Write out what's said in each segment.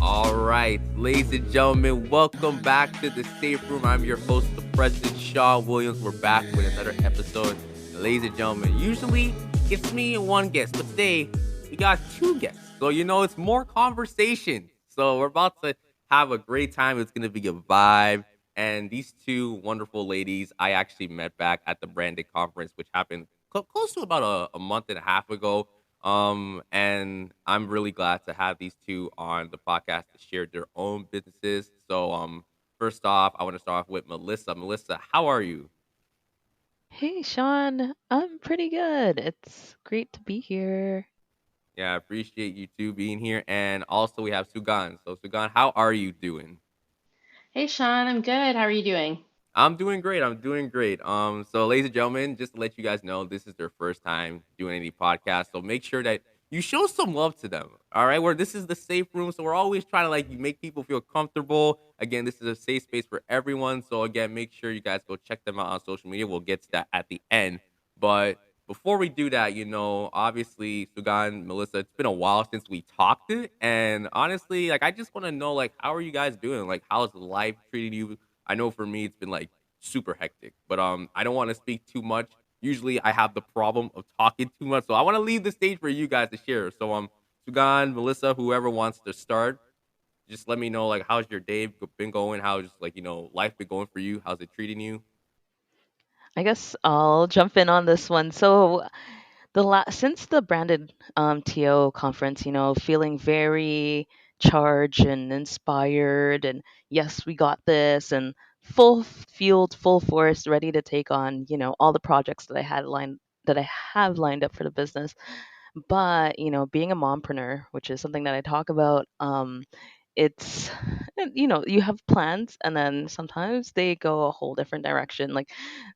All right, ladies and gentlemen, welcome back to the Safe Room. I'm your host, the President Shaw Williams. We're back with another episode. Ladies and gentlemen, usually it's me and one guest, but today we got two guests. So, it's more conversation. So, we're about to have a great time. It's going to be a vibe. And these two wonderful ladies, I actually met back at the Branded Conference, which happened close to about a month and a half ago. And I'm really glad to have these two on the podcast to share their own businesses. So, first off, I want to start off with Mellissa. Mellissa, how are you? Hey, Sean. I'm pretty good. It's great to be here. Yeah, I appreciate you two being here. And also, we have Sugand. So, Sugand, how are you doing? Hey Sean, I'm good. How are you doing? I'm doing great. I'm doing great. So ladies and gentlemen, just to let you guys know, this is their first time doing any podcast. So make sure that you show some love to them. All right. Where this is the safe room. So we're always trying to make people feel comfortable. Again, this is a safe space for everyone. So again, make sure you guys go check them out on social media. We'll get to that at the end. But before we do that, obviously, Sugan, Melissa, it's been a while since we talked. And honestly, I just want to know, how are you guys doing? Like, how's life treating you? I know for me it's been super hectic, but I don't want to speak too much. Usually I have the problem of talking too much, so I want to leave the stage for you guys to share. So Sugan, Melissa, whoever wants to start, just let me know how's your day been going? How's life been going for you? How's it treating you? I guess I'll jump in on this one. So, since the branded TO conference, feeling very charged and inspired, and yes, we got this, and full field, full force, ready to take on, all the projects that I have lined up for the business. But, being a mompreneur, which is something that I talk about, it's you have plans and then sometimes they go a whole different direction. Like,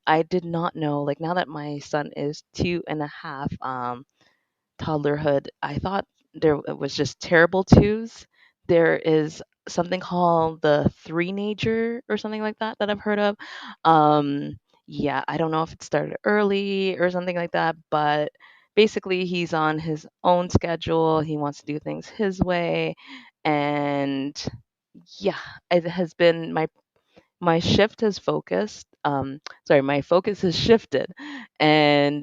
I did not know, like, now that my son is 2.5, toddlerhood, I thought there it was just terrible twos. There is something called the three nager or something like that I've heard of. Yeah, I don't know if it started early or something like that, but basically he's on his own schedule. He wants to do things his way, and yeah, it has been my shift has focused sorry, my focus has shifted, and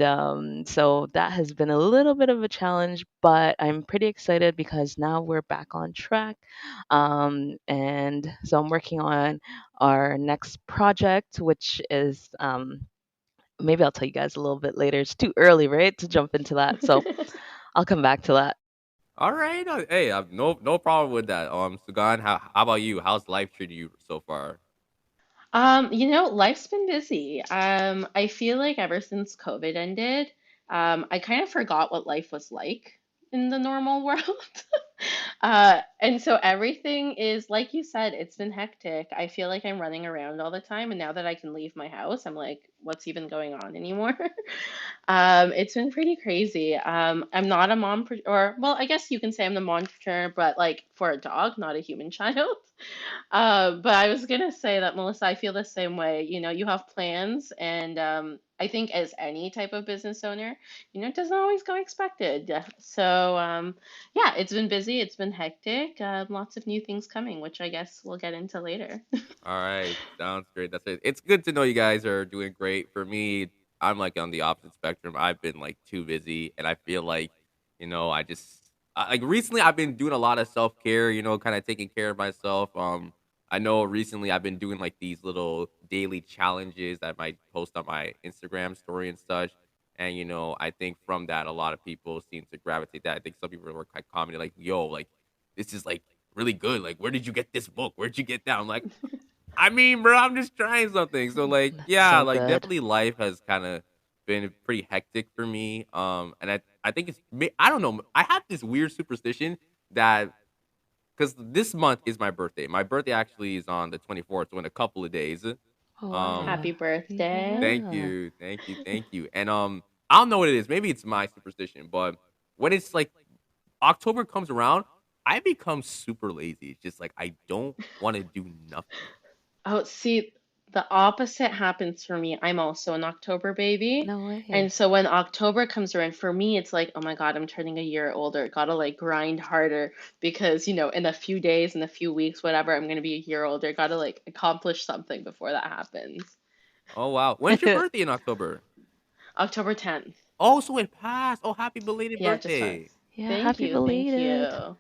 so that has been a little bit of a challenge, but I'm pretty excited because now we're back on track. And so I'm working on our next project, which is maybe I'll tell you guys a little bit later. It's too early, right, to jump into that, so I'll come back to that. All right, hey, I've no problem with that. Sugan, how about you? How's life treating you so far? Life's been busy. I feel like ever since COVID ended, I kind of forgot what life was like in the normal world. And so everything is, like you said, it's been hectic. I feel like I'm running around all the time, and now that I can leave my house, I'm like, what's even going on anymore? It's been pretty crazy. I'm not a mom, or well, I guess you can say I'm the monitor, but like for a dog, not a human child. But I was gonna say that, Melissa, I feel the same way. You have plans, and I think as any type of business owner, it doesn't always go expected. So, yeah, it's been busy, it's been hectic, lots of new things coming, which I guess we'll get into later. All right, sounds great. That's it. It's good to know you guys are doing great. For me, I'm on the opposite spectrum. I've been too busy, and I feel I just recently I've been doing a lot of self care. Kind of taking care of myself. I know recently I've been doing these little daily challenges that I might post on my Instagram story and such. And I think from that, a lot of people seem to gravitate that. I think some people were commenting "Yo, this is really good. Like, where did you get this book? Where'd you get that?" I'm like, I mean, bro, I'm just trying something. So That's yeah, so good. definitely life has kind of been pretty hectic for me. And I think I don't know. I have this weird superstition that because this month is my birthday. My birthday actually is on the 24th, so in a couple of days. Oh, Um, Happy wow. birthday. thank Yeah. you, thank you, thank you. And I don't know what it is. Maybe it's my superstition, but when it's October comes around, I become super lazy. It's just I don't want to do nothing. Oh, see, The opposite happens for me. I'm also an October baby. No And way. so when October comes around, for me, it's like, oh my God, I'm turning a year older. Gotta like grind harder because, in a few days, in a few weeks, whatever, I'm gonna be a year older. Gotta like accomplish something before that happens. Oh wow. When's your birthday in October? October 10th. Oh, so it passed. Oh, happy belated Yeah, it just birthday. passed. Yeah, Thank happy you, thank belated. you,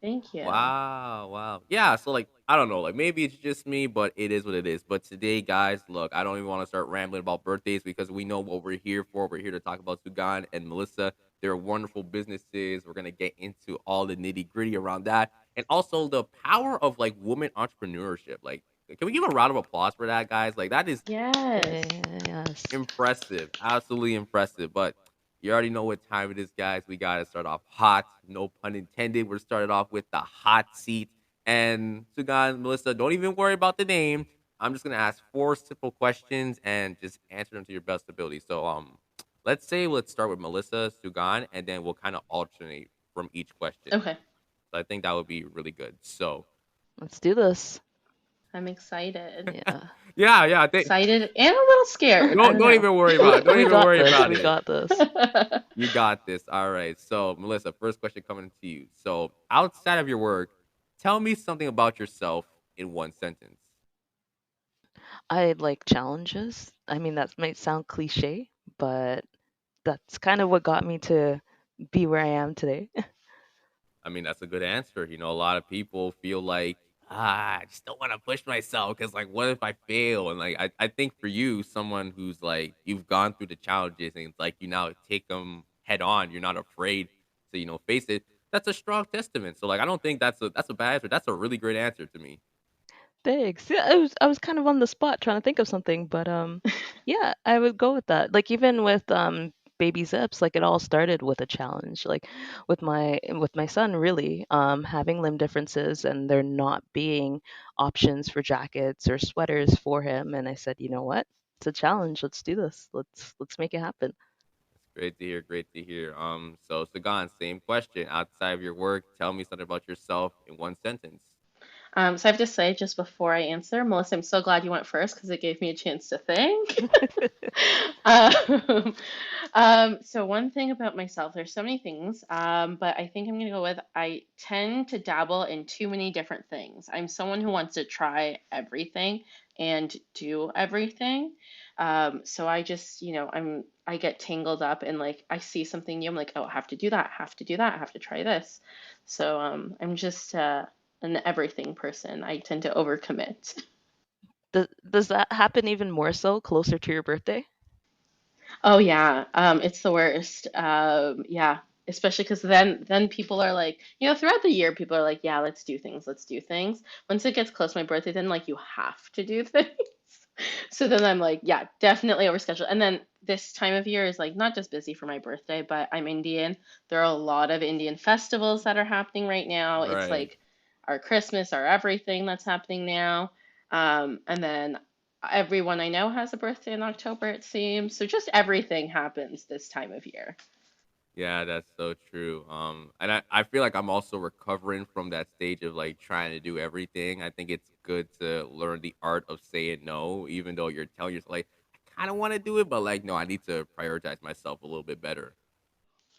thank you. Wow, wow. Yeah, so like I don't know, like maybe it's just me, but it is what it is. But today, guys, look, I don't even want to start rambling about birthdays because we know what we're here for. We're here to talk about Sugand and Mellissa. They're wonderful businesses. We're gonna get into all the nitty gritty around that, and also the power of like woman entrepreneurship. Like, can we give a round of applause for that, guys? Like that is Yes. Yes. impressive, absolutely impressive. But you already know what time it is, guys. We got to start off hot. No pun intended. We're started off with the hot seat. And Sugan, Melissa, don't even worry about the name. I'm just gonna ask four simple questions and just answer them to your best ability. So, let's start with Melissa, Sugan, and then we'll kind of alternate from each question. Okay, So I think that would be really good. So, Let's do this. I'm excited. Yeah. yeah, yeah. I think Excited and a little scared. I don't don't know. even worry about it. Don't We even got worry this. about We it. got this. You got this. All right. So, Melissa, first question coming to you. So, outside of your work, tell me something about yourself in one sentence. I like challenges. I mean, that might sound cliche, but that's kind of what got me to be where I am today. I mean, that's a good answer. A lot of people feel like, I just don't want to push myself because, like, what if I fail? And, like, I think for you, someone who's like, you've gone through the challenges and it's like you now take them head on, you're not afraid to, face it. That's a strong testament. So, like, I don't think that's a bad answer. That's a really great answer to me. Thanks. Yeah, I was kind of on the spot trying to think of something, but yeah, I would go with that. Like even with baby zips, like it all started with a challenge. Like with my son really having limb differences and there not being options for jackets or sweaters for him, and I said, "You know what? It's a challenge. Let's do this. Let's make it happen." Great to hear. Great to hear. So Sagan, same question. Outside of your work, tell me something about yourself in one sentence. So I have to say, just before I answer, Melissa, I'm so glad you went first because it gave me a chance to think. Um, so one thing about myself, there's so many things, but I think I'm gonna go with I tend to dabble in too many different things. I'm someone who wants to try everything and do everything. So I just, I get tangled up and like I see something new, I'm like, oh, I have to do that, I have to do that, I have to try this. So I'm just an everything person. I tend to overcommit. Does that happen even more so closer to your birthday? Oh yeah, it's the worst. Yeah, especially because then people are like, throughout the year, people are like, yeah, let's do things, let's do things. Once it gets close to my birthday, then like you have to do things. So then I'm like, yeah, definitely overscheduled. And then this time of year is like not just busy for my birthday, but I'm Indian. There are a lot of Indian festivals that are happening right now. It's Right. like our Christmas, our everything that's happening now. And then everyone I know has a birthday in October, it seems. So just everything happens this time of year. Yeah, that's so true. And I feel like I'm also recovering from that stage of like trying to do everything. I think it's good to learn the art of saying no, even though you're telling yourself like I kind of want to do it, but like no, I need to prioritize myself a little bit better.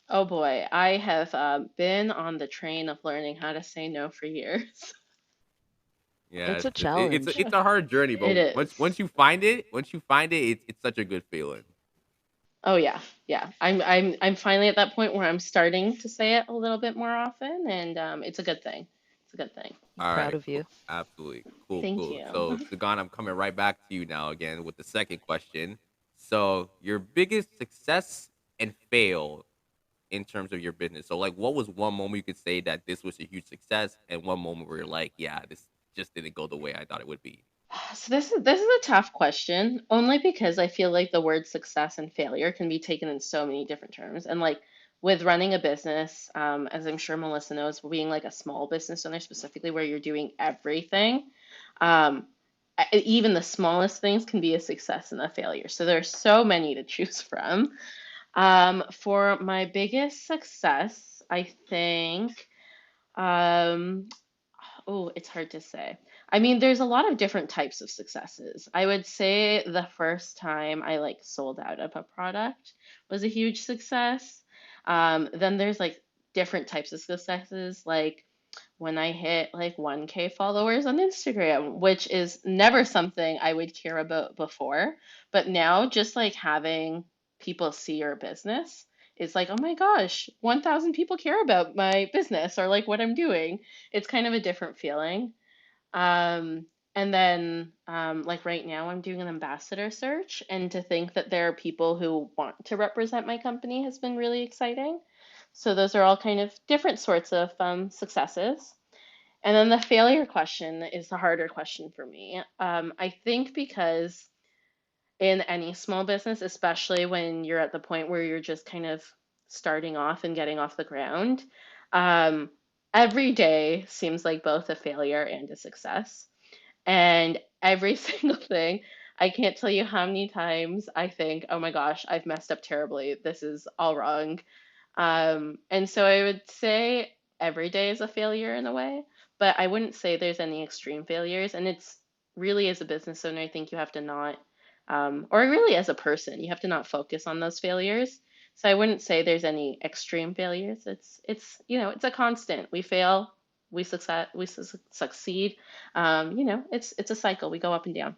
Oh boy, I have been on the train of learning how to say no for years. Yeah, It's a it's challenge. it's a hard journey, but It is. once you find it, it's such a good feeling. Oh yeah, yeah. I'm finally at that point where I'm starting to say it a little bit more often, and it's a good thing. It's a good thing. I'm All proud right, of cool. you. Absolutely. Cool, Thank cool. you. So, Sagan, I'm coming right back to you now again with the second question. So, your biggest success and fail in terms of your business. So, like, what was one moment you could say that this was a huge success, and one moment where you're like, yeah, this just didn't go the way I thought it would be? So this is a tough question, only because I feel like the word success and failure can be taken in so many different terms. And like with running a business, as I'm sure Melissa knows, being like a small business owner specifically, where you're doing everything, um, even the smallest things can be a success and a failure. So there's so many to choose from. For my biggest success, I think. Um, Oh, it's hard to say. I mean, there's a lot of different types of successes. I would say the first time I like sold out of a product was a huge success. Then there's like different types of successes, like when I hit like 1K followers on Instagram, which is never something I would care about before. But now just like having people see your business, it's like, oh my gosh, 1,000 people care about my business or like what I'm doing. It's kind of a different feeling. And then, like right now, I'm doing an ambassador search, and to think that there are people who want to represent my company has been really exciting. So those are all kind of different sorts of successes. And then the failure question is the harder question for me. I think because in any small business, especially when you're at the point where you're just kind of starting off and getting off the ground, um, every day seems like both a failure and a success. And every single thing, I can't tell you how many times I think, oh my gosh, I've messed up terribly. This is all wrong. And so I would say every day is a failure in a way, but I wouldn't say there's any extreme failures. And it's really, as a business owner, I think you have to not, or really as a person, you have to not focus on those failures. So I wouldn't say there's any extreme failures. It's a constant. We fail, we succeed. It's a cycle. We go up and down.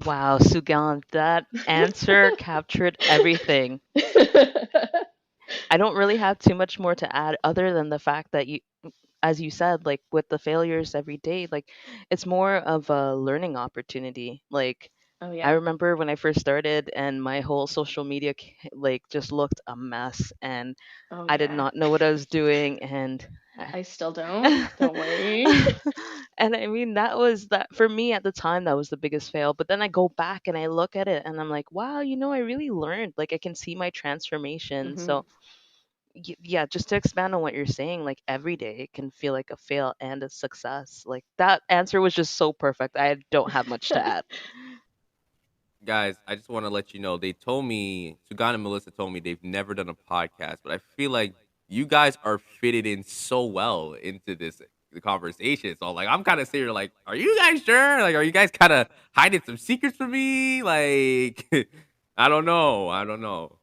Wow, Sugand, that answer captured everything. I don't really have too much more to add other than the fact that you, as you said, like with the failures every day, like it's more of a learning opportunity. Like Oh I yeah. remember when I first started and my whole social media like just looked a mess and Oh I did yeah. not know what I was doing and I still don't. Don't worry. and I mean that was that for me at the time that was the biggest fail. But then I go back and I look at it and I'm like, wow, I really learned. Like I can see my transformation. Hmm. So yeah, just to expand on what you're saying, like every day it can feel like a fail and a success. Like that answer was just so perfect. I don't have much to add. Guys, I just want to let you know they told me Sugand and Mellissa told me they've never done a podcast, but I feel like you guys are fitted in so well into this the conversation. So like I'm kind of sitting here like, are you guys sure? Like, are you guys kind of hiding some secrets from me? Like, I don't know. I don't know.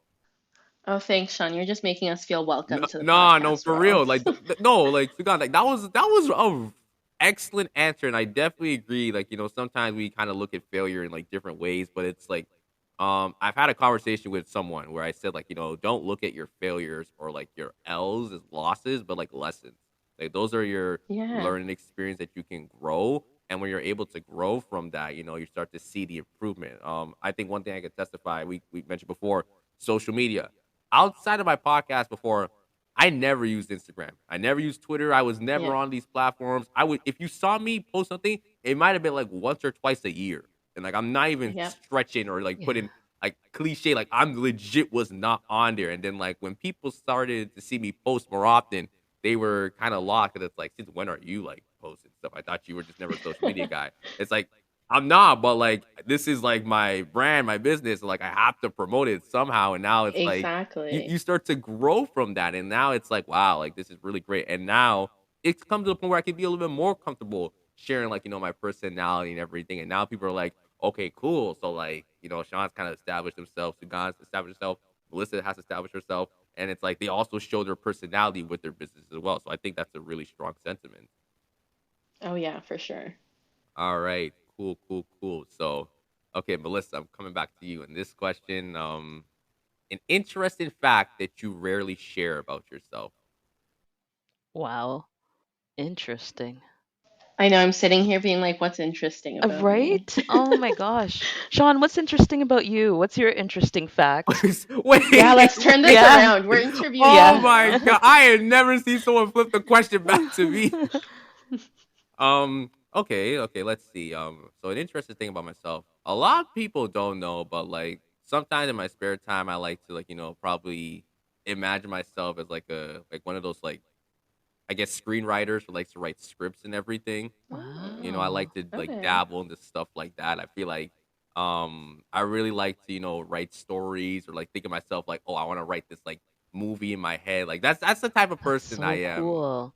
Oh, thanks, Sean. You're just making us feel No, welcome to the no, no, podcast for world. real. Like, no, like Sugand, like that was a excellent answer, and I definitely agree. Like, sometimes we kind of look at failure in like different ways, but it's like, I've had a conversation with someone where I said like, don't look at your failures or like your L's as losses, but like lessons. Like those are your Yeah. learning experience that you can grow, and when you're able to grow from that, you start to see the improvement. I think one thing I could testify, we mentioned before, social media outside of my podcast before, I never used Instagram. I never used Twitter. I was never Yeah. on these platforms. I would, if you saw me post something, it might have been like once or twice a year. And like, I'm not even Yep. stretching or like Yeah. putting like cliche, like I'm legit was not on there. And then like when people started to see me post more often, they were kind of lost. And it's like, since when are you like posting stuff? I thought you were just never a social media guy. It's like, I'm not, but like this is like my brand, my business. Like I have to promote it somehow. And now it's like you Exactly. start to grow from that. And now it's like, wow, like this is really great. And now it's come to the point where I can be a little bit more comfortable sharing like, my personality and everything. And now people are like, okay, cool. So like, Sean's kind of established himself, Sugand's established herself, Mellissa has established herself. And it's like they also show their personality with their business as well. So I think that's a really strong sentiment. Oh yeah, for sure. All right, cool, cool, cool. So, okay, Mellissa, I'm coming back to you in this question. An interesting fact that you rarely share about yourself. Wow. Interesting. I know I'm sitting here being like, what's interesting about me? Right? Oh my gosh. Sean, what's interesting about you? What's your interesting fact? Yeah, Wait, let's turn this wait. Yeah. around. We're interviewing Oh you Yeah. my now. god, I had never seen someone flip the question back to me. Okay, okay, let's see. So an interesting thing about myself, a lot of people don't know, but like sometimes in my spare time, I like to like probably imagine myself as like one of those like I guess screenwriters who likes to write scripts and everything. I Oh, Wow. like to like okay. dabble into stuff like that. I feel like I really like to write stories or like think of myself like, oh, I want to write this like movie in my head. Like that's the type of That's person I so am. cool.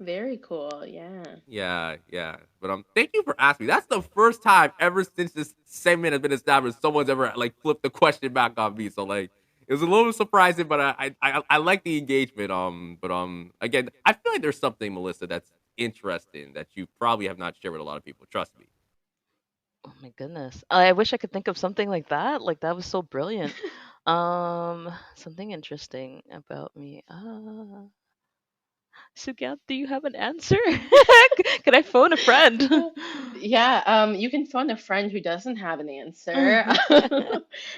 Very cool. Yeah. Yeah, yeah. But thank you for asking me. That's the first time ever since this segment has been established someone's ever like flipped the question back on me. So like it was a little surprising, but I like the engagement. But again, I feel like there's something, Melissa, that's interesting that you probably have not shared with a lot of people. Trust me. Oh my goodness. I wish I could think of something like that. Like that was so brilliant. Something interesting about me. Sugand, do you have an answer? Could I phone a friend? Yeah, you can phone a friend who doesn't have an answer.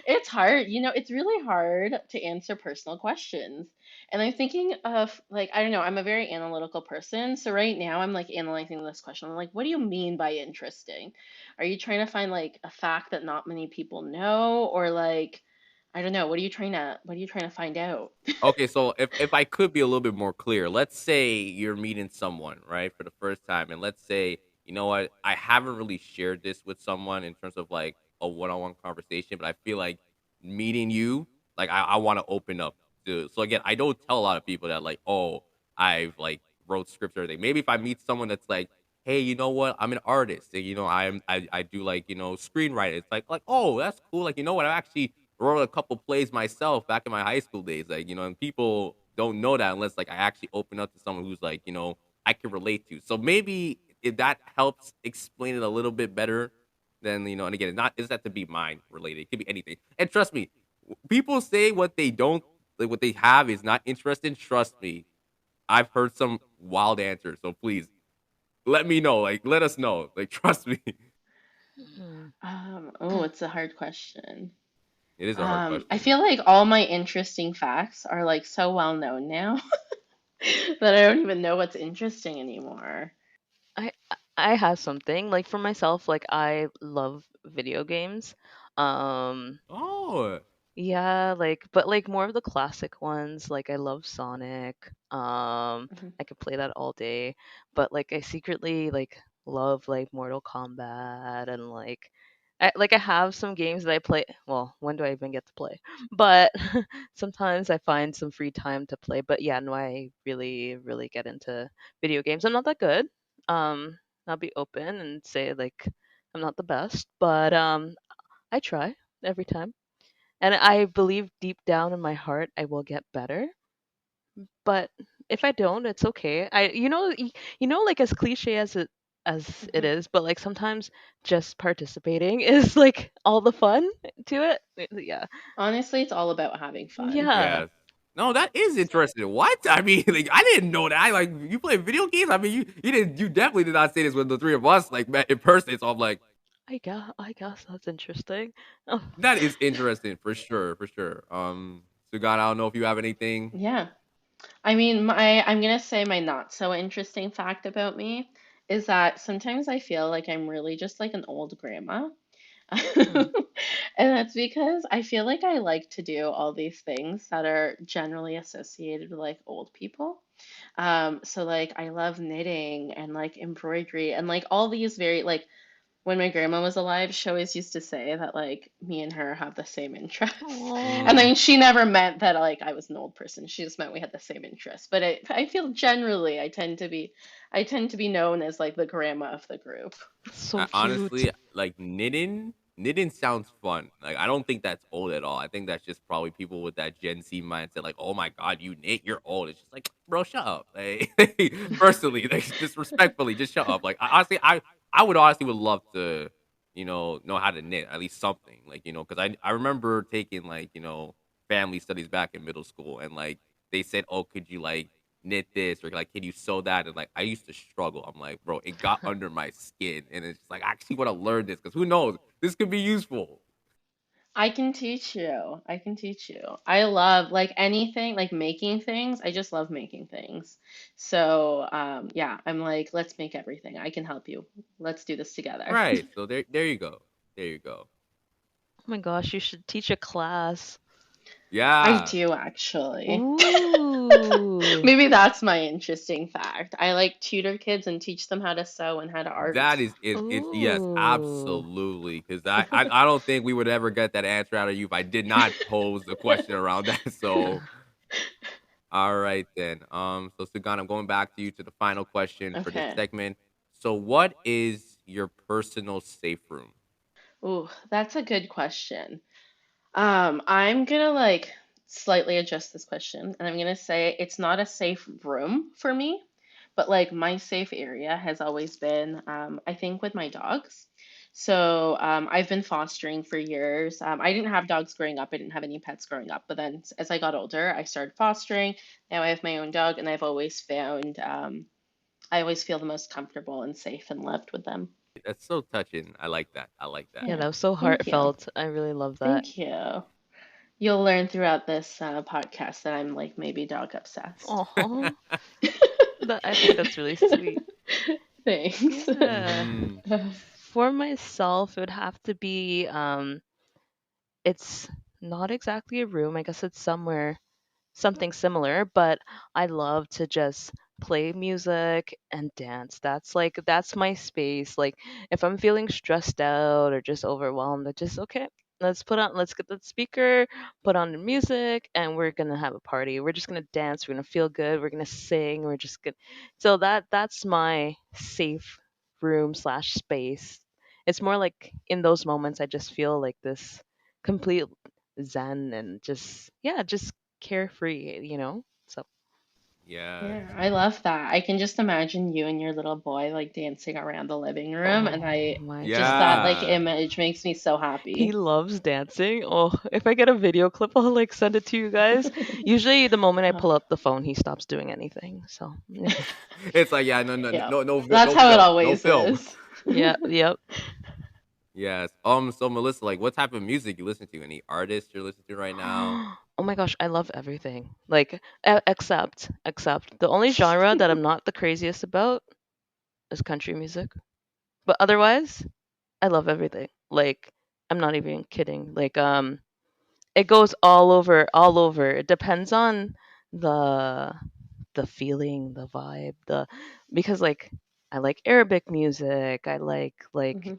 It's hard, it's really hard to answer personal questions. And I'm thinking of, like, I don't know, I'm a very analytical person. So right now I'm like analyzing this question. I'm like, what do you mean by interesting? Are you trying to find like a fact that not many people know, or like, I don't know, what are you trying to find out? Okay, so if I could be a little bit more clear, let's say you're meeting someone, right, for the first time, and let's say, you know what, I haven't really shared this with someone in terms of like a one-on-one conversation, but I feel like meeting you, like I want to open up to. So again, I don't tell a lot of people that like, oh, I've like wrote scripts or anything. Maybe if I meet someone that's like, hey, you know what, I'm an artist, and I do like screenwriting. It's like oh, that's cool. Like you know what, I actually wrote a couple plays myself back in my high school days. Like, and people don't know that unless like I actually open up to someone who's like, I can relate to. So maybe if that helps explain it a little bit better, then and again, it's not to be mind related. It could be anything. And trust me, people say what they don't like what they have is not interesting. Trust me. I've heard some wild answers. So please let me know. Like let us know. Like trust me. Hmm. Oh, it's a hard question. It is a hard I question. feel like all my interesting facts are like so well known now that I don't even know what's interesting anymore. I I have something like for myself. Like I love video games. Um, Oh. Yeah, like but like more of the classic ones. Like I love Sonic. Mhm. I could play that all day. But like I secretly like love like Mortal Kombat and like I have some games that I play. Well, when do I even get to play? But sometimes I find some free time to play. But yeah, no, I really get into video games. I'm not that good. I'll be open and say like I'm not the best, but I try every time. And I believe deep down in my heart I will get better. But if I don't, it's okay. Like as cliche as it Mhm. is, but like sometimes just participating is like all the fun to it. Yeah. Honestly, it's all about having fun. Yeah. Yes. No, that is interesting. What? I mean, like, I didn't know that. Like, you play video games? I mean, you definitely did not say this when the three of us like met in person. So I'm like, I guess that's interesting. Oh. that is interesting for sure, for sure. Sugand, I don't know if you have anything. Yeah. I mean, I'm gonna say my not so interesting fact about me is that sometimes I feel like I'm really just like an old grandma. Hmm. And that's because I feel like I like to do all these things that are generally associated with like old people. So like I love knitting and like embroidery and like all these very like when my grandma was alive, she always used to say that like me and her have the same interests. And I Oh, mean, she never meant that like I was an old person. She just meant we had the same interests. But I feel generally I tend to be known as like the grandma of the group. that's so cute. Honestly, like knitting sounds fun. Like, I don't think that's old at all. I think that's just probably people with that Gen Z mindset. Like, oh my god, you knit, you're old. It's just like, bro, shut up. Like, personally, like, just respectfully, just shut up. Like, honestly, I would honestly would love to, know how to knit at least something. Like, because I remember taking like family studies back in middle school, and like they said, oh, could you like knit this or like can you sew that? And like I used to struggle. I'm like, bro, it got under my skin, and it's just like I actually want to learn this because who knows, this could be useful. I can teach you. I can teach you. I love like anything, like making things. I just love making things. So, yeah, I'm like, let's make everything. I can help you. Let's do this together. Right. So there you go. There you go. Oh my gosh, you should teach a class. I Yeah. do actually. Ooh. Maybe that's my interesting fact. I like tutor kids and teach them how to sew and how to art. That is it's yes, Ooh. absolutely. Because I don't think we would ever get that answer out of you if I did not pose the question around that. So All right then. So Sugan, I'm going back to you to the final question for this Okay. segment. So, what is your personal safe room? Ooh, that's a good question. I'm gonna like slightly adjust this question, and I'm gonna say it's not a safe room for me, but like my safe area has always been, I think, with my dogs. So I've been fostering for years. I didn't have dogs growing up. I didn't have any pets growing up. But then as I got older, I started fostering. Now I have my own dog, and I've always found I always feel the most comfortable and safe and loved with them. That's so touching. I like that. I like that. Yeah, Yeah, that was so thank you. heartfelt. I really love that. Thank you. You'll learn throughout this podcast that I'm like maybe dog obsessed. Oh, that I think that's really sweet. Thanks. Yeah. Hmm. For myself, it would have to be it's not exactly a room. I guess it's somewhere something similar, but I love to just play music and dance. That's my space. Like if I'm feeling stressed out or just overwhelmed, I just okay, let's get the speaker, put on the music and we're going to have a party. We're just going to dance, we're going to feel good, we're going to sing, we're just going to So that's my safe room slash space. It's more like in those moments I just feel like this complete zen and just yeah, just carefree. So, Yes. Yeah, I love that. I can just imagine you and your little boy like dancing around the living room, and oh I my just that like Yeah. gosh. image makes me so He happy. loves dancing. Oh, if I get a video clip, I'll like send it to you guys. Usually, the moment I Uh, pull up the phone, he stops doing anything. So, yeah, It's like, yeah, no, no, yeah, no, no, that's no how it film, no always film. is. yeah, yep. Yes. So Melissa, like, what type of music you listen to? Any artists you're listening to right now? Oh my gosh, I love everything. Like, except the only genre that I'm not the craziest about is country music. But otherwise, I love everything. Like, I'm not even kidding. Like, it goes all over. It depends on the the feeling, the vibe, the because like I like Arabic music. Mhm.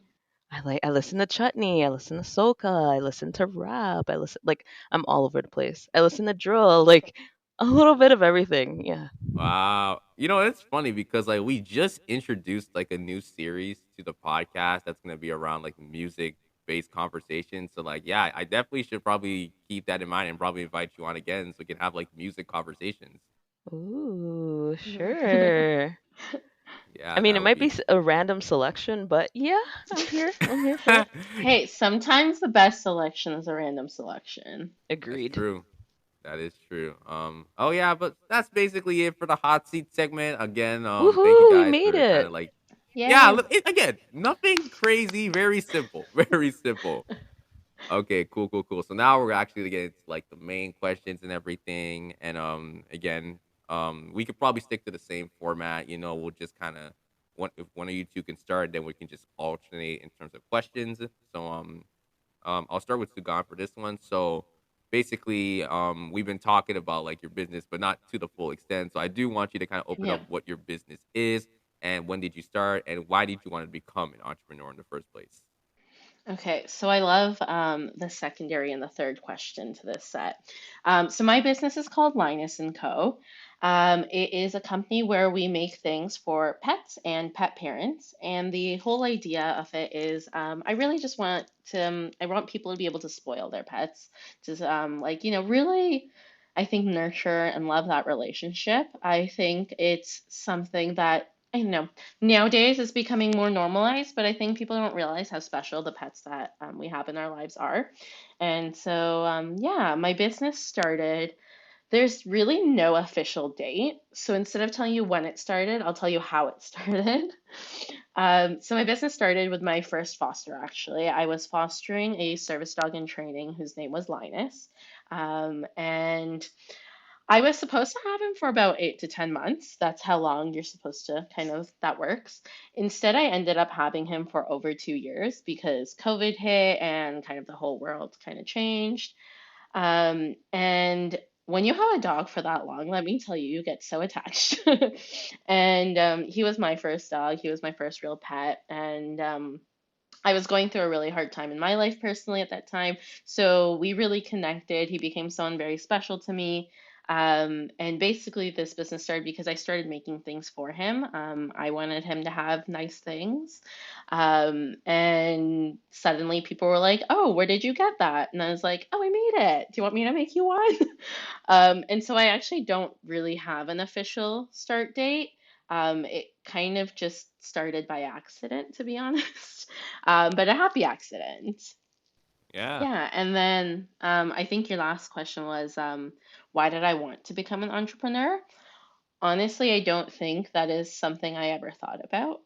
I listen to chutney, I listen to soca, I listen to rap, I listen like I'm all over the place. I listen to drill, like a little bit of everything. Yeah. Wow. It's funny because like we just introduced like a new series to the podcast that's gonna be around like music based conversations. So like yeah, I definitely should probably keep that in mind and probably invite you on again so we can have like music conversations. Ooh, sure. I Yeah, mean, that it would might be be a random selection, but yeah, I'm here. I'm here for it. Hey, sometimes the best selection is a random selection. That's Agreed. true. That is true. Oh yeah, but that's basically it for the hot seat segment. Again, thank you Woohoo! We guys made for kind of it. like yeah, Yay. again, nothing crazy, very simple, very simple. Okay, cool, cool, cool. So now we're actually getting to like the main questions and everything. And again, we could probably stick to the same format. We'll just kind of if one of you two can start, then we can just alternate in terms of questions. So I'll start with Sugan for this one. So basically, we've been talking about like your business, but not to the full extent. So I do want you to kind of open Yeah. up what your business is and when did you start and why did you want to become an entrepreneur in the first place? Okay, so I love the secondary and the third question to this set. So my business is called Linus and Co. It is a company where we make things for pets and pet parents, and the whole idea of it is I really just want to I want people to be able to spoil their pets, just like really. I think nurture and love that relationship. I think it's something that I know nowadays it's becoming more normalized, but I think people don't realize how special the pets that we have in our lives are. And so, yeah, my business started. There's really no official date. So instead of telling you when it started, I'll tell you how it started. So my business started with my first foster, actually. I was fostering a service dog in training whose name was Linus. And I was supposed to have him for about 8 to 10 months. That's how long you're supposed to that works. Instead, I ended up having him for over 2 years because COVID hit and kind of the whole world kind of changed. And when you have a dog for that long, let me tell you, you get so attached. And he was my first dog. He was my first real pet. And I was going through a really hard time in my life personally at that time. So we really connected. He became someone very special to me. And basically, this business started because I started making things for him. I wanted him to have nice things. And suddenly people were like, "Oh, where did you get that?" And I was like, "Oh, I made it. Do you want me to make you one?" And so I actually don't really have an official start date. It kind of just started by accident, to be honest, but a happy accident. Yeah. Yeah, and then I think your last question was why did I want to become an entrepreneur? Honestly, I don't think that is something I ever thought about.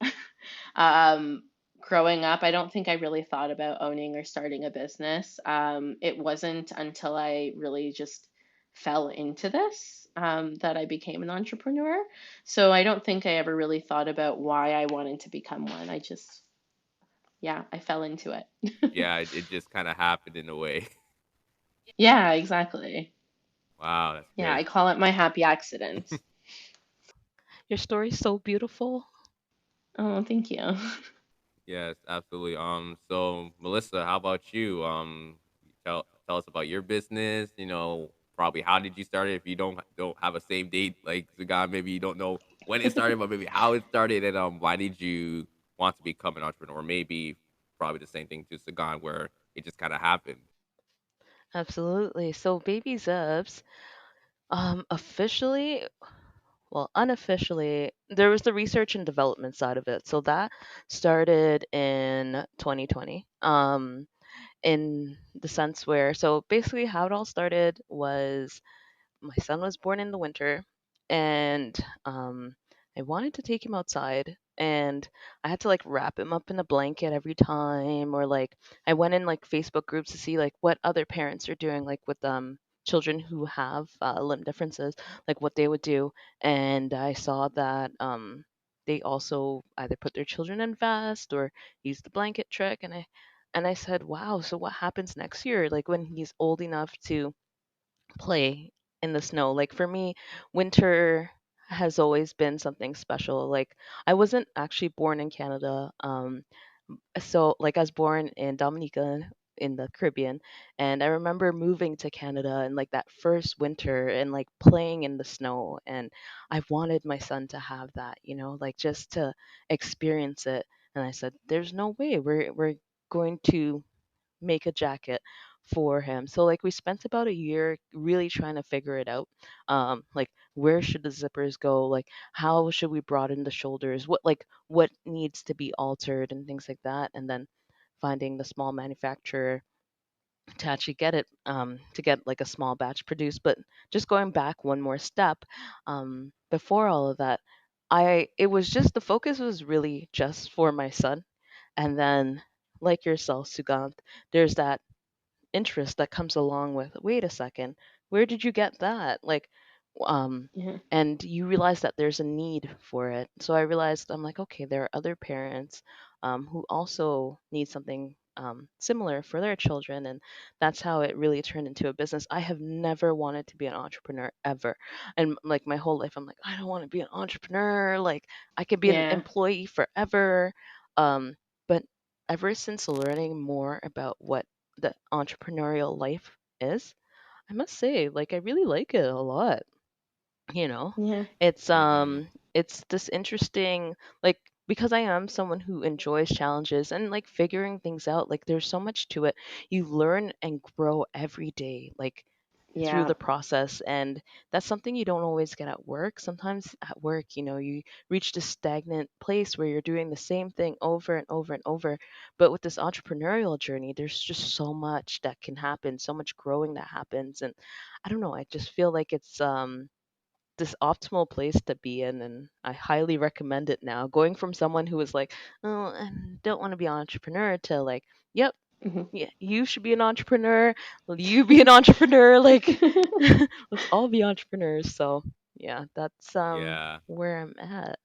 Um, Growing up, I don't think I really thought about owning or starting a business. It wasn't until I really just fell into this that I became an entrepreneur. So I don't think I ever really thought about why I wanted to become one. I just, yeah, I fell into it. Yeah, it just kind of happened in a way. Yeah, exactly. Wow, that's Yeah, great. I call it my happy accident. Your story's so beautiful. Oh, thank you. Yes, absolutely. So Melissa, how about you? Tell us about your business. Probably how did you start it? If you don't have a same date like Sugand, maybe you don't know when it started, but maybe how it started, and why did you want to become an entrepreneur? Maybe probably the same thing to Sugand, where it just kind of happened. Absolutely. So Baby Zebs, officially, well, unofficially, there was the research and development side of it. So that started in 2020. In the sense where, so basically, how it all started was my son was born in the winter, and I wanted to take him outside, and I had to like wrap him up in a blanket every time, or like I went in like Facebook groups to see like what other parents are doing, like with children who have limb differences, like what they would do, and I saw that they also either put their children in vest or use the blanket trick, and I said, wow, so what happens next year, like when he's old enough to play in the snow. Like for me, winter has always been something special. Like I wasn't actually born in Canada. So like I was born in Dominica in the Caribbean, and I remember moving to Canada and like that first winter and like playing in the snow, and I wanted my son to have that, like just to experience it. And I said, there's no way we're going to make a jacket for him. So like we spent about a year really trying to figure it out. Like where should the zippers go? Like how should we broaden the shoulders? What needs to be altered and things like that. And then finding the small manufacturer to actually get it to get like a small batch produced. But just going back one more step, before all of that, I it was just the focus was really just for my son. And then like yourself, Sugant, there's that interest that comes along with, wait a second, where did you get that, like um Yeah, and you realize that there's a need for it. So I realized, I'm like, okay, there are other parents who also need something similar for their children, and that's how it really turned into a business. I have never wanted to be an entrepreneur ever, and like my whole life I'm like, I don't want to be an entrepreneur, like I could be an yeah, employee forever. But ever since learning more about what the entrepreneurial life is, I must say, like I really like it a lot. You know, yeah, it's Mm-hmm. it's this interesting, like because I am someone who enjoys challenges and like figuring things out. Like there's so much to it. You learn and grow every day. Like through yeah, the process, and that's something you don't always get at work. Sometimes at work, you reach this stagnant place where you're doing the same thing over and over and over. But with this entrepreneurial journey, there's just so much that can happen, so much growing that happens. And I don't know, I just feel like it's this optimal place to be in, and I highly recommend it now, going from someone who was like, oh, I don't want to be an entrepreneur, to like, yep, hmm yeah, you should be an entrepreneur. You be an entrepreneur. Like, let's all be entrepreneurs. So yeah, that's Yeah. where I'm at.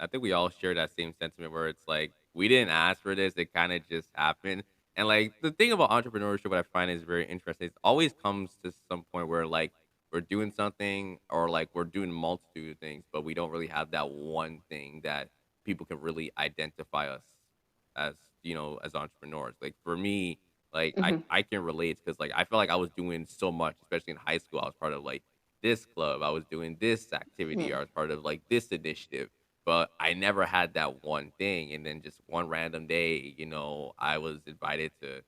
I think we all share that same sentiment where it's like we didn't ask for this; it kind of just happened. And like the thing about entrepreneurship, what I find is very interesting. It always comes to some point where like we're doing something, or like we're doing a multitude of things, but we don't really have that one thing that people can really identify us as, as entrepreneurs. Like for me. Like Hmm. I can relate because like I felt like I was doing so much, especially in high school. I was part of like this club, I was doing this activity, I was part of like this initiative, but I never had that one thing. And then just one random day, I was invited to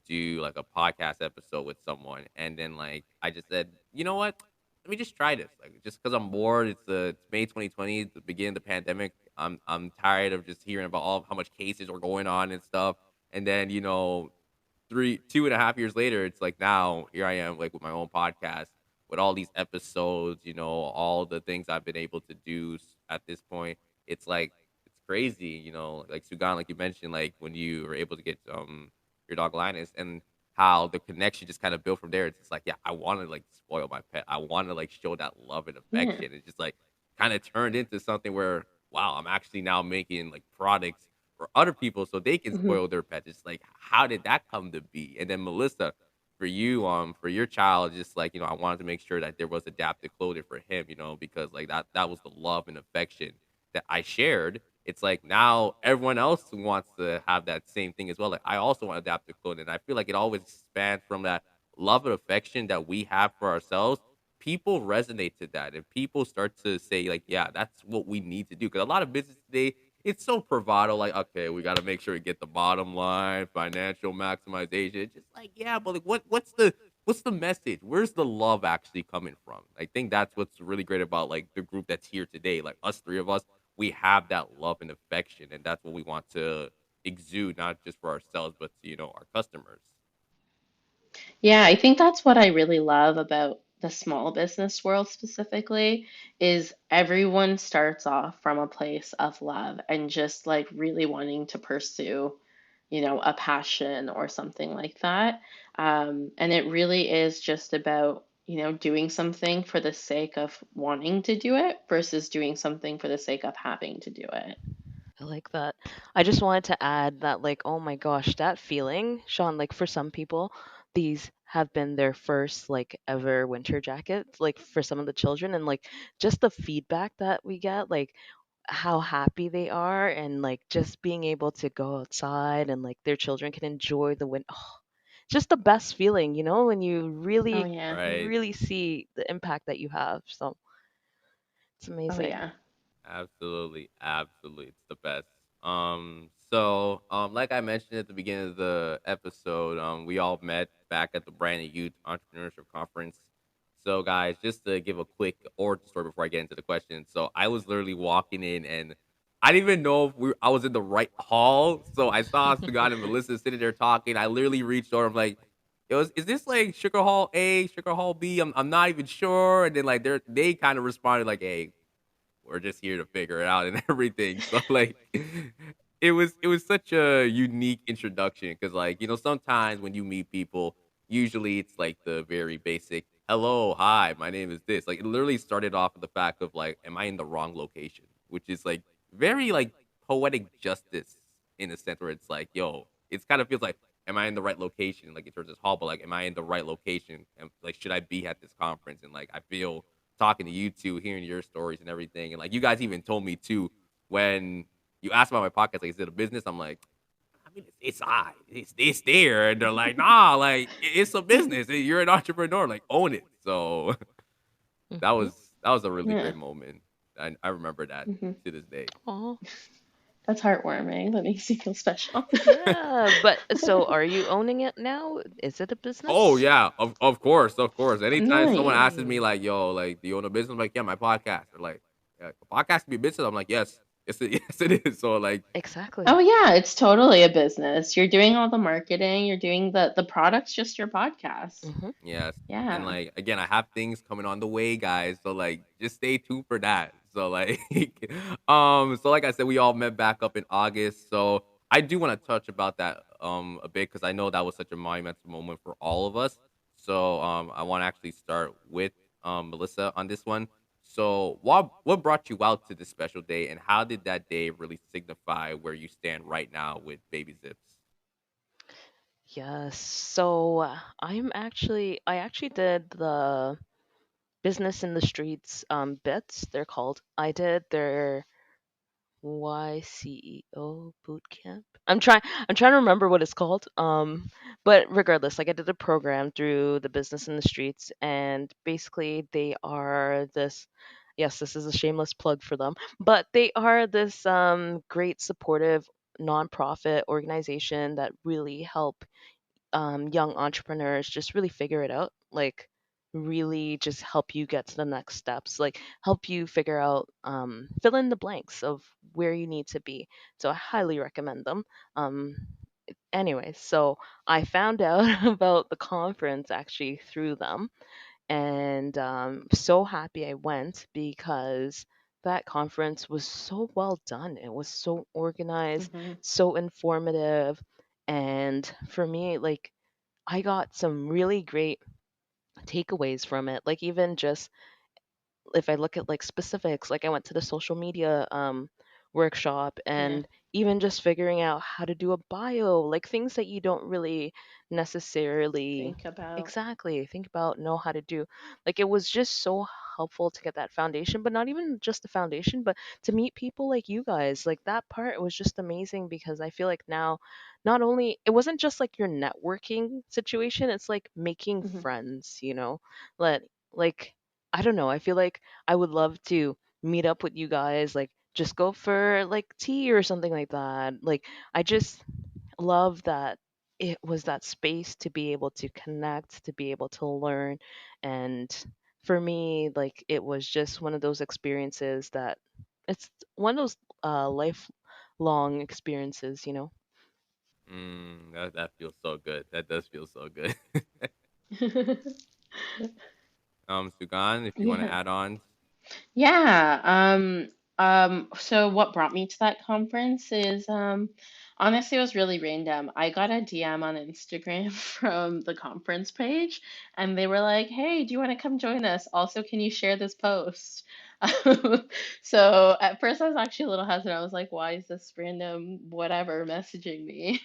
do like a podcast episode with someone, and then like I just said, you know what? Let me just try this. Like just because I'm bored. It's May 2020, the beginning of the pandemic. I'm tired of just hearing about all how much cases are going on and stuff. And then 2.5 years later, it's like now here I am like with my own podcast with all these episodes, all the things I've been able to do at this point. It's like it's crazy, like Sugan, like you mentioned, like when you were able to get your dog Linus and how the connection just kind of built from there. It's just like, yeah, I want to like spoil my pet. I want to like show that love and Yeah. affection. It's just like kind of turned into something where wow, I'm actually now making like products for other people so they can Hmm. spoil their pets. It's like, how did that come to be? And then Melissa, for you, for your child, just like, I wanted to make sure that there was adapted clothing for him, because like that was the love and affection that I shared. It's like now everyone else wants to have that same thing as well. Like I also want adaptive clothing. And I feel like it always spans from that love and affection that we have for ourselves. People resonate to that, and people start to say like, yeah, that's what we need to do. Because a lot of business today, it's so bravado, like, okay, we got to make sure we get the bottom line, financial maximization. It's just like, yeah, but like, what's the message? Where's the love actually coming from? I think that's what's really great about like the group that's here today. Like us three of us, we have that love and affection, and that's what we want to exude, not just for ourselves, but to our customers. Yeah, I think that's what I really love about the small business world specifically is everyone starts off from a place of love and just like really wanting to pursue, a passion or something like that. And it really is just about, doing something for the sake of wanting to do it versus doing something for the sake of having to do it. I like that. I just wanted to add that, like, oh my gosh, that feeling, Sean, like for some people, these have been their first, like, ever winter jackets, like for some of the children. And, like, just the feedback that we get, like, how happy they are, and, like, just being able to go outside and, like, their children can enjoy the wind. Oh, just the best feeling, when you Oh really, yeah. Right. really see the impact that you have. So it's Oh amazing. yeah. Absolutely, absolutely, it's the best. Like I mentioned at the beginning of the episode, we all met back at the Brandon Youth Entrepreneurship Conference. So, guys, just to give a quick origin story before I get into the question. So, I was literally walking in, and I didn't even know if I was in the right hall. So, I saw Sugand and Mellissa sitting there talking. I literally reached over. I'm like, "Yo, is this like Sugar Hall A, Sugar Hall B? I'm not even sure." And then like they kind of responded like, "Hey, we're just here to figure it out and everything." So like it was such a unique introduction because like, sometimes when you meet people, usually it's like the very basic hello, hi, my name is this. Like it literally started off with the fact of like, am I in the wrong location? Which is like very like poetic justice in a sense where it's like, yo, it's kind of feels like, am I in the right location? Like in terms of this hall, but like, am I in the right location? And like, should I be at this conference? And like, I feel talking to you two, hearing your stories and everything. And like you guys even told me too when you asked about my podcast, like, is it a business? I'm like, I mean, it's there. And they're like, nah, like it's a business. You're an entrepreneur, like own it. So that Hmm. was that was a really Yeah. great moment. I remember that Hmm. to this day. Oh, That's heartwarming. That makes you feel special. yeah. But so are you owning it now? Is it a Oh business? yeah, of course, of course. Anytime someone Nice. asks me Mm, like, "Yo, like, do you own a business?" I'm like, "Yeah, my podcast." Or like, yeah, "A podcast can be a business." I'm like, "Yes, yes, yes, it is." So like, Oh exactly. yeah, it's totally a business. You're doing all the marketing, you're doing the product's just your podcast. Hmm. yes, and Yeah. like again, I have things coming on the way, guys. So like, just stay tuned for that. So like, so like I said, we all met back up in August. So I do want to touch about that a bit because I know that was such a monumental moment for all of us. So I want to actually start with Melissa on this one. So what brought you out to this special day, and how did that day really signify where you stand right now with Baby Zips? Yes. So I actually did the business in the streets bits, they're called. I did their YCEO boot camp. I'm trying to remember what it's called. But regardless, like I did a program through the Business in the Streets, and basically they are this. Yes, this is a shameless plug for them, but they are this great supportive nonprofit organization that really help young entrepreneurs just really figure it out, like really just help you get to the next steps, like help you figure out, fill in the blanks of where you need to be. So I highly recommend them. um, Anyway, so I found out about the conference actually through them, and so happy I went because that conference was so well done. It was so organized, Hmm. so informative, and for me, like I got some really great takeaways from it. Like even just if I look at like specifics, like I went to the social media workshop, Yeah. and even just figuring out how to do a bio, like things that you don't really necessarily Think about. exactly think about, know how to do. Like it was just so helpful to get that foundation, but not even just the foundation, but to meet people like you guys. Like that part was just amazing because I feel like now not only it wasn't just like your networking situation, it's like making Hmm. friends, you know? Like I don't know. I feel like I would love to meet up with you guys, like just go for like tea or something like that. Like I just love that it was that space to be able to connect, to be able to learn. And for me, like it was just one of those experiences that it's one of those lifelong experiences, you know? That feels so good. That does feel so good. Sugan, if you want to Yeah. add on. Yeah. So what brought me to that conference is honestly it was really random. I got a DM on Instagram from the conference page, and they were like, "Hey, do you want to come join us? Also, can you share this post?" So at first I was actually a little hesitant. I was like, "Why is this random whatever messaging me?"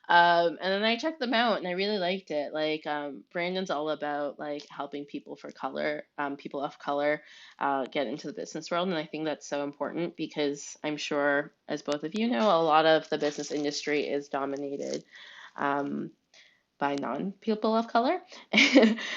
And then I checked them out and I really liked it. Like, Brandon's all about like helping people for color, people of color, get into the business world. And I think that's so important because I'm sure, as both of you know, a lot of the business industry is dominated. Um, by non-people of color.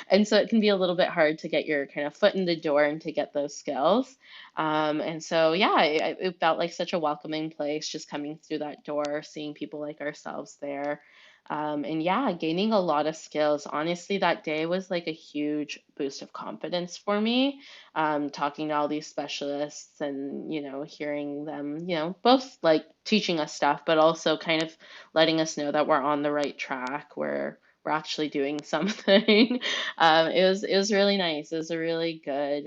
And so it can be a little bit hard to get your kind of foot in the door and to get those skills. And so, yeah, it felt like such a welcoming place just coming through that door, seeing people like ourselves there. And yeah, gaining a lot of skills. Honestly, that day was like a huge boost of confidence for me. Talking to all these specialists and, hearing them, both like teaching us stuff, but also kind of letting us know that we're on the right track, we're actually doing something. It was really nice. It was a really good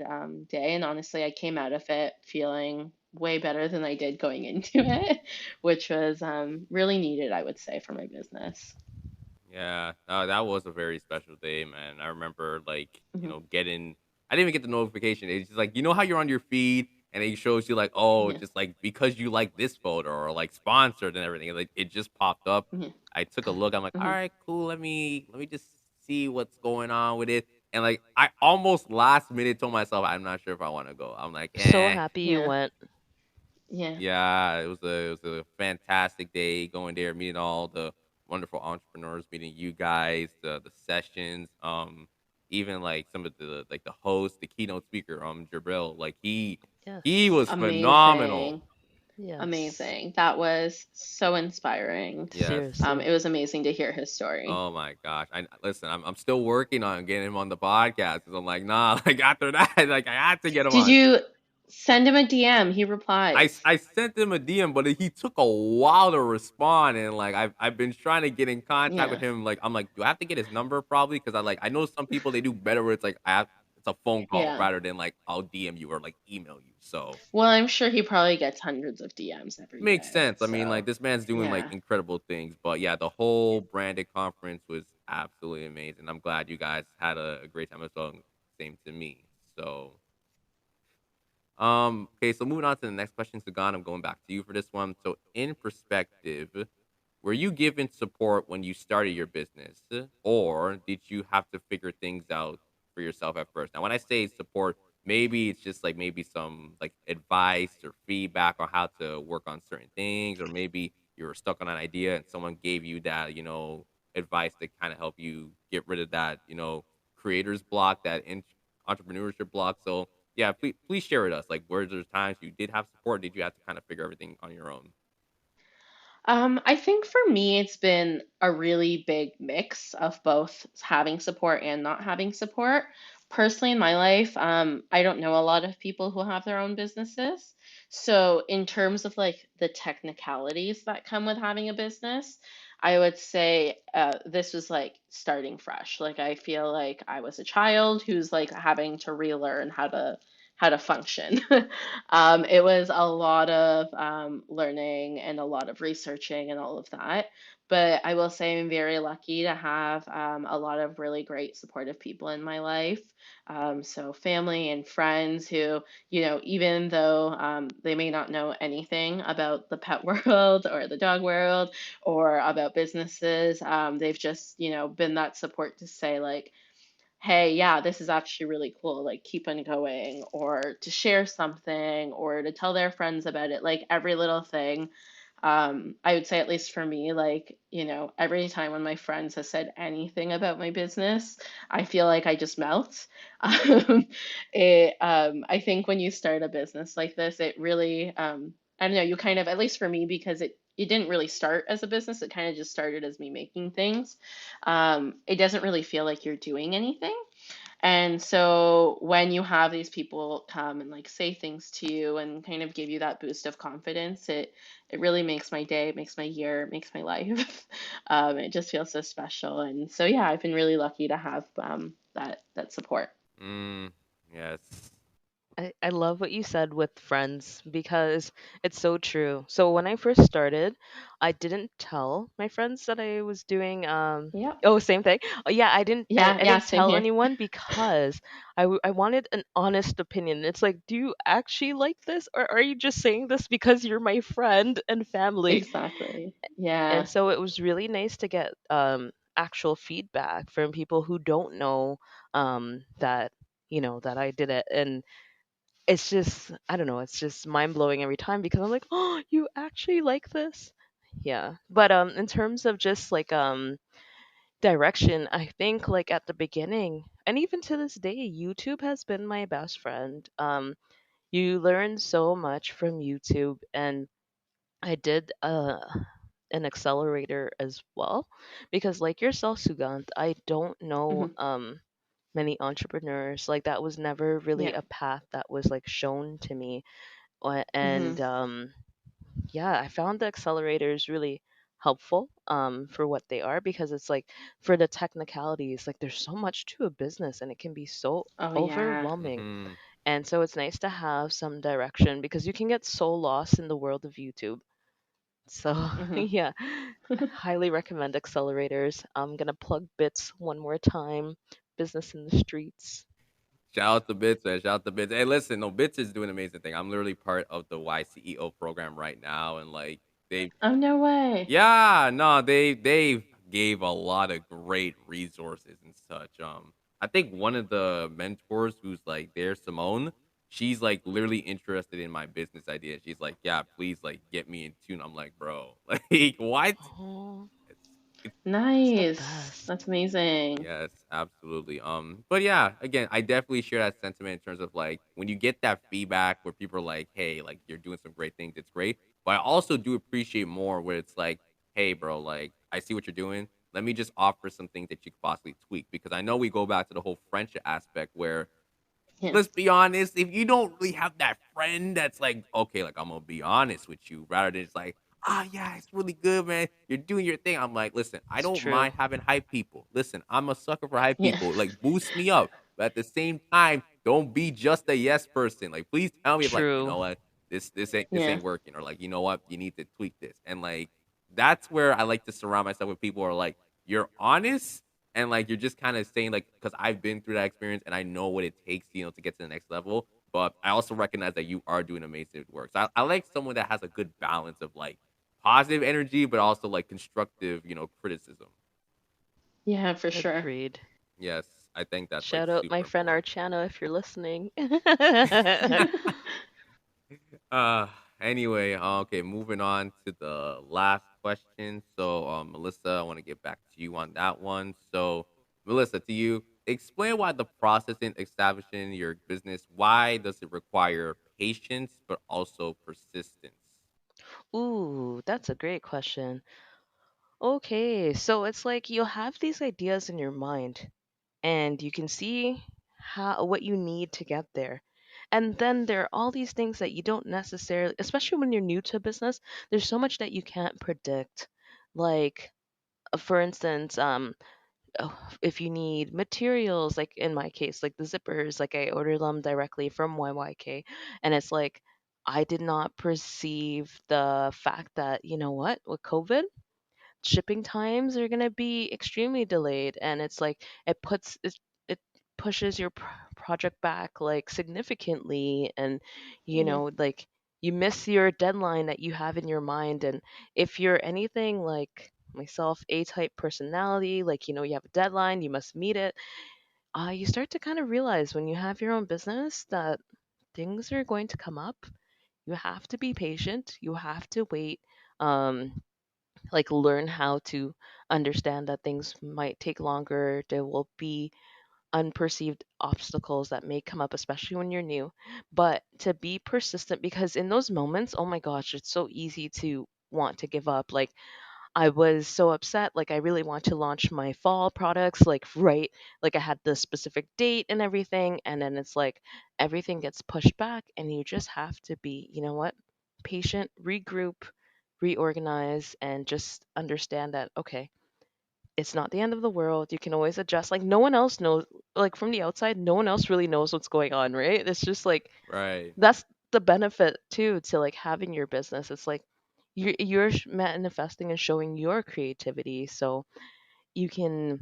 day, and honestly, I came out of it feeling way better than I did going into it, which was really needed, I would say, for my business. Yeah, that was a very special day, man. I remember, like, Hmm. getting. I didn't even get the notification. It's just like, how you're on your feed and it shows you like, oh, Yeah. just like because you like this photo or like sponsored and everything. Like it just popped up. Yeah. I took a look. I'm like, all Hmm. right, cool. Let me just see what's going on with it. And like, I almost last minute told myself, I'm not sure if I want to go. I'm like, So eh. happy you Yeah. went. Yeah. Yeah, it was a fantastic day going there, meeting all the wonderful entrepreneurs, meeting you guys, the sessions, even like some of the host, the keynote speaker, Jabril, like he Yes. was phenomenal. Amazing. Yes. Amazing. That was so inspiring. Yes. Seriously. It was amazing to hear his story. Oh my gosh. I listen, I'm still working on getting him on the podcast. 'Cause I'm like, nah, like after that, like I had to get him Did on. you send him a DM? He replies. I sent him a DM, but he took a while to respond, and like I've been trying to get in contact with Yeah. him. Like I'm like, do I have to get his number probably? Because I know some people they do better where it's like it's a phone call Yeah. rather than like I'll DM you or like email you. So Well, I'm sure he probably gets hundreds of DMs every makes day. sense. I mean, like So, this man's doing like yeah. incredible things. But yeah, the whole branded conference was absolutely amazing. I'm glad you guys had a great time as well. Same to me. So okay, so moving on to the next question, Sagan, I'm going back to you for this one. So, in perspective, were you given support when you started your business, or did you have to figure things out for yourself at first? Now, when I say support, maybe it's just like maybe some like advice or feedback on how to work on certain things, or maybe you were stuck on an idea and someone gave you that, advice to kind of help you get rid of that, creator's block, that entrepreneurship block. So yeah, please share with us, like, where there's times you did have support, did you have to kind of figure everything on your own? I think for me, it's been a really big mix of both having support and not having support. Personally, in my life, I don't know a lot of people who have their own businesses. So, in terms of like the technicalities that come with having a business, I would say this was like starting fresh. Like, I feel like I was a child who's like having to relearn how to function. It was a lot of learning and a lot of researching and all of that. But I will say I'm very lucky to have a lot of really great supportive people in my life. So family and friends who, even though they may not know anything about the pet world or the dog world or about businesses, they've just, been that support to say like, hey, yeah, this is actually really cool, like keep on going, or to share something, or to tell their friends about it, like every little thing. I would say, at least for me, like, every time when my friends have said anything about my business, I feel like I just melt. Um, I think when you start a business like this, it really, I don't know, you kind of, at least for me, because it didn't really start as a business, it kind of just started as me making things. It doesn't really feel like you're doing anything. And so when you have these people come and like say things to you and kind of give you that boost of confidence, it really makes my day, makes my year, makes my life. It just feels so special. And so yeah, I've been really lucky to have that support. Mm, yes. I love what you said with friends because it's so true. So when I first started, I didn't tell my friends that I was doing Yep. oh, same thing. Oh, yeah, Yeah, I yeah, didn't same tell here. anyone because I wanted an honest opinion. It's like, do you actually like this, or are you just saying this because you're my friend and family? Exactly. Yeah. And so it was really nice to get actual feedback from people who don't know that that I did it. And it's just, I don't know, it's just mind blowing every time because I'm like, oh, you actually like this? Yeah. But in terms of just like direction, I think like at the beginning and even to this day, YouTube has been my best friend. You learn so much from YouTube, and I did an accelerator as well because like yourself, Sugant, I don't know Hmm. many entrepreneurs. Like that was never really Yeah. a path that was like shown to me. Hmm. And yeah, I found the accelerators really helpful for what they are because it's like for the technicalities, like there's so much to a business and it can be so Oh yeah. overwhelming. Mm-hmm. And so it's nice to have some direction because you can get so lost in the world of YouTube. So Hmm. yeah, highly recommend accelerators. I'm gonna plug Bits one more time. Business in the streets. Shout out to Bits, man. Shout out to Bits. Hey, listen, no, Bits is doing an amazing thing. I'm literally part of the YCEO program right now, and like they, Oh no way. yeah, no, they gave a lot of great resources and such. I think one of the mentors who's like there, Simone, she's like literally interested in my business idea. She's like, yeah, please like get me in tune. I'm like, bro, like what? Oh, It's that's the Nice. best. That's amazing. Yes, absolutely. But yeah, again, I definitely share that sentiment in terms of like when you get that feedback where people are like, "Hey, like you're doing some great things, it's great." But I also do appreciate more where it's like, "Hey, bro, like I see what you're doing. Let me just offer some things that you could possibly tweak." Because I know we go back to the whole friendship aspect where, Yeah. let's be honest, if you don't really have that friend that's like, okay, like I'm gonna be honest with you, rather than just like, ah, yeah, it's really good, man. You're doing your thing. I'm like, listen, I It's don't true. mind having hype people. Listen, I'm a sucker for hype Yeah. people. Like, boost me up, but at the same time, don't be just a yes person. Like, please tell me if like, you True. know what, this Yeah. ain't working, or like, you know what, you need to tweak this, and like, that's where I like to surround myself with people who are like, you're honest and like you're just kind of saying like because I've been through that experience and I know what it takes, to get to the next level. But I also recognize that you are doing amazing work. So I like someone that has a good balance of like positive energy, but also like constructive, criticism. Yeah, for sure. Agreed. Yes. I think that's like Shout out my super friend important. Archana if you're listening. Uh, anyway, okay, moving on to the last question. So, Melissa, I want to get back to you on that one. So, Melissa, to you, explain why the process in establishing your business, why does it require patience but also persistence? Ooh, that's a great question. Okay, so it's like you'll have these ideas in your mind and you can see how what you need to get there. And then there are all these things that you don't necessarily, especially when you're new to a business, there's so much that you can't predict. Like for instance, oh, if you need materials, like in my case, like the zippers, like I order them directly from YYK, and it's like I did not perceive the fact that, you know what, with COVID, shipping times are going to be extremely delayed, and it's like it pushes your project back like significantly, and you Mhm. know, like you miss your deadline that you have in your mind. And if you're anything like myself, A type personality, like, you know, you have a deadline, you must meet it. You start to kind of realize when you have your own business that things are going to come up. You have to be patient, you have to wait, like learn how to understand that things might take longer. There will be unperceived obstacles that may come up, especially when you're new. But to be persistent, because in those moments, oh my gosh, it's so easy to want to give up. Like I was so upset. Like I really want to launch my fall products, like right, like I had the specific date and everything, and then it's like everything gets pushed back, and you just have to be, you know what, patient, regroup, reorganize, and just understand that okay, it's not the end of the world. You can always adjust. Like no one else knows. Like from the outside, no one else really knows what's going on, right? It's just like Right. that's the benefit too to like having your business. It's like you're manifesting and showing your creativity, so you can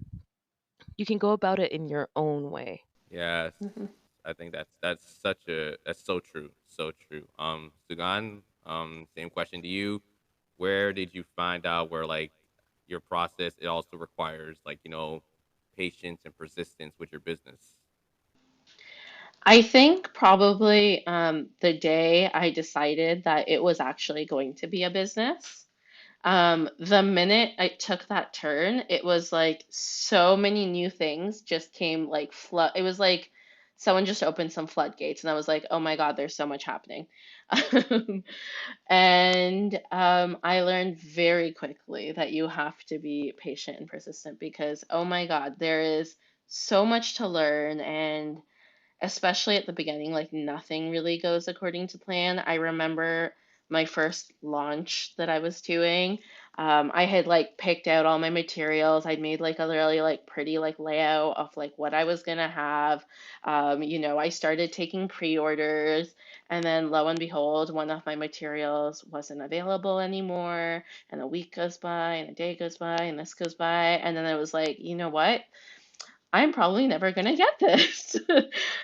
you can go about it in your own way. Yes. Mhm. I think that's so true. So true. Sugan, same question to you. Where did you find out where like your process it also requires like, patience and persistence with your business? I think probably the day I decided that it was actually going to be a business. The minute I took that turn, it was like so many new things just came like flood. It was like someone just opened some floodgates, and I was like, oh my God, there's so much happening. And I learned very quickly that you have to be patient and persistent because, oh my God, there is so much to learn. And especially at the beginning, like nothing really goes according to plan. I remember my first launch that I was doing. I had like picked out all my materials. I'd made like a really like pretty like layout of like what I was gonna have. I started taking pre-orders, and then lo and behold, one of my materials wasn't available anymore. And a week goes by, and a day goes by, and this goes by, and then I was like, you know what? I'm probably never gonna get this.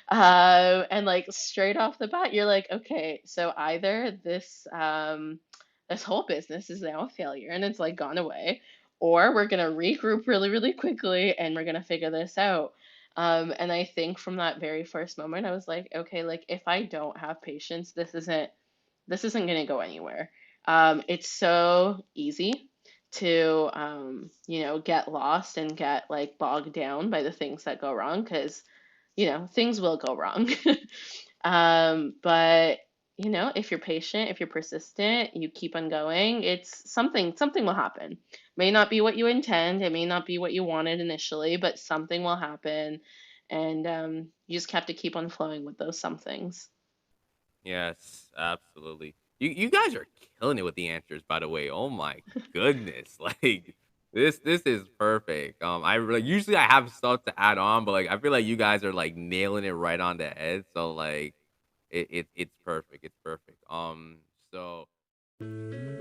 And like straight off the bat, you're like, okay, so either this whole business is now a failure and it's like gone away, or we're gonna regroup really, really quickly and we're gonna figure this out. And I think from that very first moment, I was like, okay, like if I don't have patience, this isn't going to go anywhere. It's so easy to, get lost and get like bogged down by the things that go wrong because, things will go wrong. But if you're patient, if you're persistent, you keep on going, it's something will happen. May not be what you intend, it may not be what you wanted initially, but something will happen. And you just have to keep on flowing with those somethings. Yes, absolutely. You guys are killing it with the answers, by the way. Oh my goodness. Like this is perfect. I really usually I have stuff to add on, but like I feel like you guys are like nailing it right on the head. So like it's perfect. It's perfect. So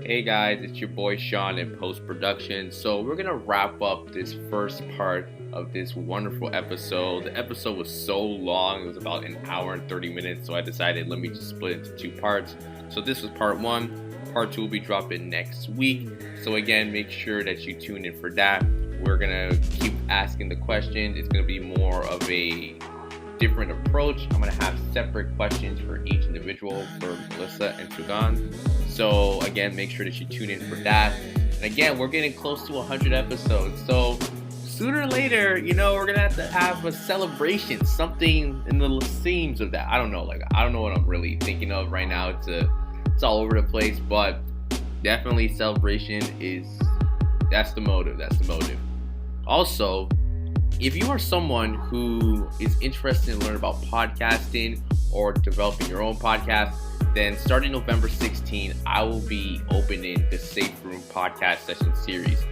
hey guys, it's your boy Sean in post production. So we're gonna wrap up this first part of this wonderful episode. The episode was so long, it was about an hour and 30 minutes. So I decided let me just split it into two parts. So this was part one. Part two will be dropping next week. So again, make sure that you tune in for that. We're gonna keep asking the questions. It's going to be more of a different approach. I'm going to have separate questions for each individual for Mellissa and Sugand. So again, make sure that you tune in for that. And again, we're getting close to 100 episodes. So sooner or later, we're going to have a celebration, something in the themes of that. I don't know. I don't know what I'm really thinking of right now. It's all over the place, but definitely celebration that's the motive. Also, if you are someone who is interested in learning about podcasting or developing your own podcast, then starting November 16, I will be opening the Safe Room podcast session series.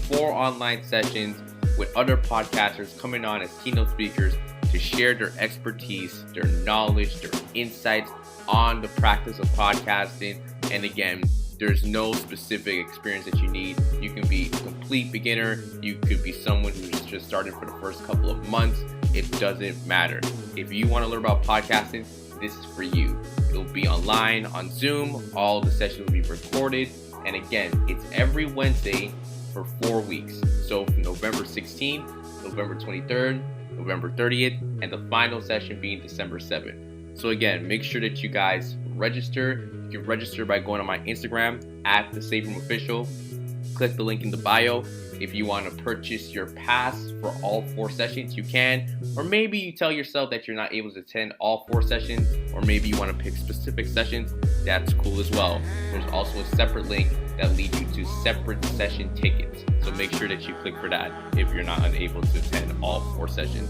4 online sessions with other podcasters coming on as keynote speakers to share their expertise, their knowledge, their insights on the practice of podcasting. And again, there's no specific experience that you need. You can be a complete beginner. You could be someone who's just started for the first couple of months. It doesn't matter. If you want to learn about podcasting, this is for you. It'll be online on Zoom. All the sessions will be recorded. And again, it's every Wednesday for 4 weeks. So from November 16th, November 23rd, November 30th, and the final session being December 7th. So again, make sure that you guys register. You can register by going on my Instagram at the Safe Room Official. Click the link in the bio. If you want to purchase your pass for all 4 sessions, you can. Or maybe you tell yourself that you're not able to attend all 4 sessions, or maybe you want to pick specific sessions. That's cool as well. There's also a separate link that leads you to separate session tickets. So make sure that you click for that if you're not unable to attend all 4 sessions.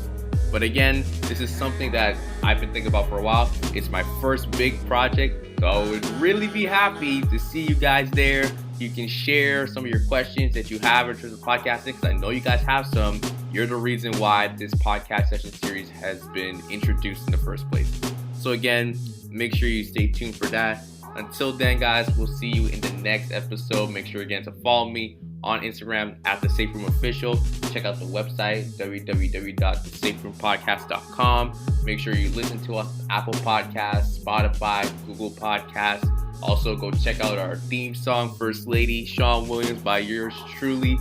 But again, this is something that I've been thinking about for a while. It's my first big project, so I would really be happy to see you guys there. You can share some of your questions that you have in terms of podcasting, because I know you guys have some. You're the reason why this podcast session series has been introduced in the first place. So again, make sure you stay tuned for that. Until then, guys, we'll see you in the next episode. Make sure again to follow me on Instagram at the Safe Room Official. Check out the website www.thesaferoompodcast.com. Make sure you listen to us on Apple Podcasts, Spotify, Google Podcasts. Also, go check out our theme song, First Lady, Sean Williams by yours truly.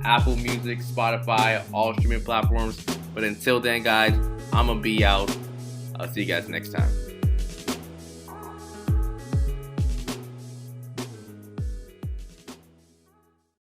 Apple Music, Spotify, all streaming platforms. But until then, guys, I'm gonna be out. I'll see you guys next time.